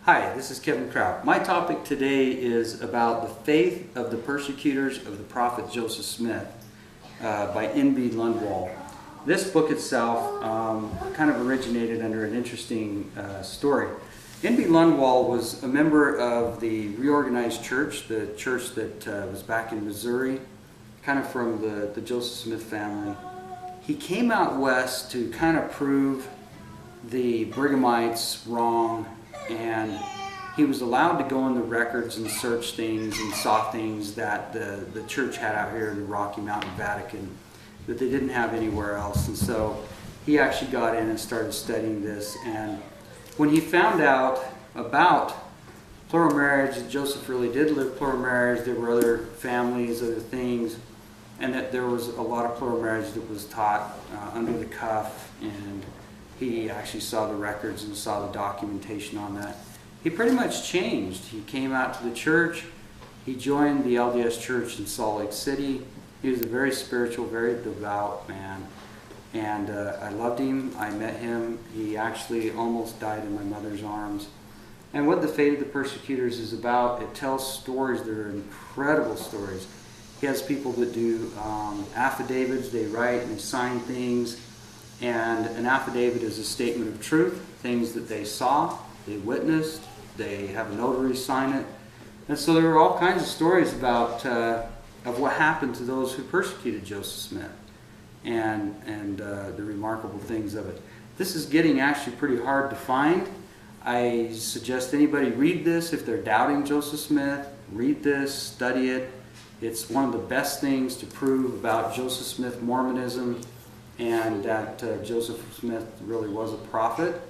Hi, this is Kevin Kraut. My topic today is about the faith of the persecutors of the prophet Joseph Smith by N.B. Lundwall. This book itself kind of originated under an interesting story. N.B. Lundwall was a member of the reorganized church, the church that was back in Missouri, kind of from the Joseph Smith family. He came out west to kind of prove the Brighamites wrong, and he was allowed to go in the records and search things and saw things that the church had out here in the Rocky Mountain Vatican that they didn't have anywhere else. And so he actually got in and started studying this. And when he found out about plural marriage, that Joseph really did live plural marriage, there were other families, other things, and that there was a lot of plural marriage that was taught under the cuff, and he actually saw the records and saw the documentation on that. He pretty much changed. He came out to the church. He joined the LDS church in Salt Lake City. He was a very spiritual, very devout man. And I loved him. I met him. He actually almost died in my mother's arms. And what the Fate of the Persecutors is about, it tells stories that are incredible stories. He has people that do affidavits. They write and they sign things. And an affidavit is a statement of truth, things that they saw, they witnessed, they have a notary sign it. And so there are all kinds of stories about of what happened to those who persecuted Joseph Smith and the remarkable things of it. This is getting actually pretty hard to find. I suggest anybody read this if they're doubting Joseph Smith. Read this, study it. It's one of the best things to prove about Joseph Smith Mormonism, and that Joseph Smith really was a prophet.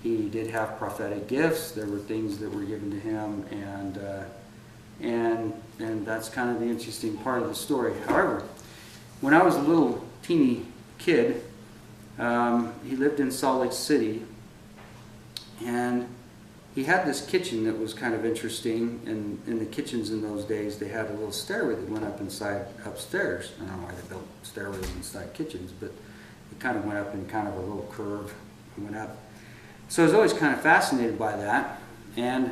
He did have prophetic gifts. There were things that were given to him, and that's kind of the interesting part of the story. However, when I was a little teeny kid, he lived in Salt Lake City, and he had this kitchen that was kind of interesting. And in the kitchens in those days, they had a little stairway that went up upstairs. I don't know why they built stairways inside kitchens, but it kind of went up in kind of a little curve and went up. So I was always kind of fascinated by that. And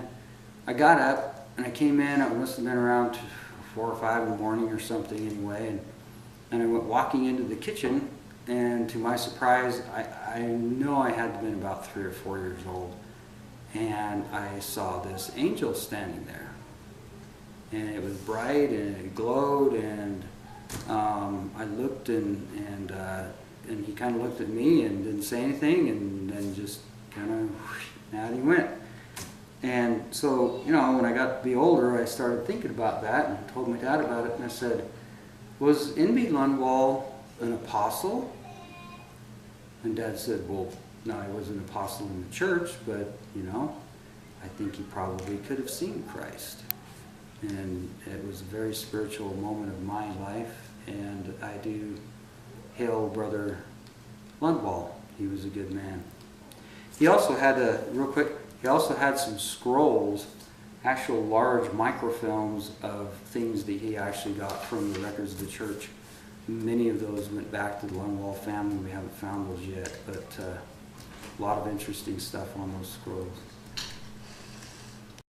I got up and I came in. It must have been around 4 or 5 in the morning or something anyway. And I went walking into the kitchen, and to my surprise, I know I had to have been about 3 or 4 years old. And I saw this angel standing there, and it was bright and it glowed, and I looked, and he kind of looked at me and didn't say anything, and then just kind of out he went. And so, you know, when I got to be older, I started thinking about that and told my dad about it, and I said, was N.B. Lundwall an apostle? And Dad said, well, no, he was an apostle in the church, but, you know, I think he probably could have seen Christ. And it was a very spiritual moment of my life, and I do hail Brother Lundwall. He was a good man. He also had he also had some scrolls, actual large microfilms of things that he actually got from the records of the church. Many of those went back to the Lundwall family. We haven't found those yet, but a lot of interesting stuff on those scrolls.